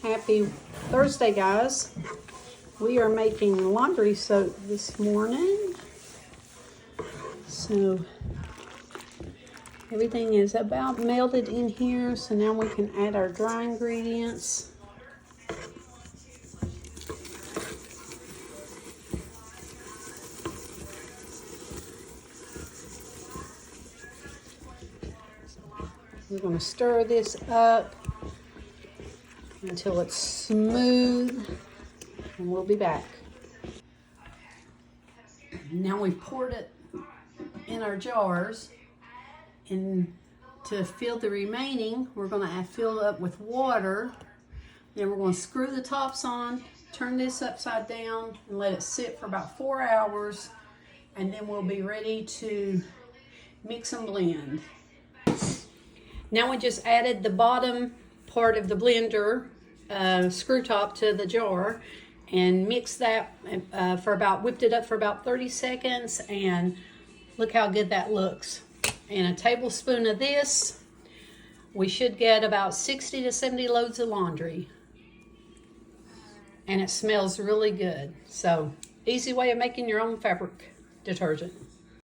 Happy Thursday, guys. We are making laundry soap this morning. So everything is about melted in here. So now we can add our dry ingredients. We're going to stir this up until it's smooth, and we'll be back. Now we've poured it in our jars, and to fill the remaining, we're going to fill it up with water. Then we're going to screw the tops on, turn this upside down, and let it sit for about 4 hours, and then we'll be ready to mix and blend. Now we just added the bottom part of the blender screw top to the jar and mixed that whipped it up for about 30 seconds, and look how good that looks. And a tablespoon of this, we should get about 60 to 70 loads of laundry. And it smells really good. So, easy way of making your own fabric detergent.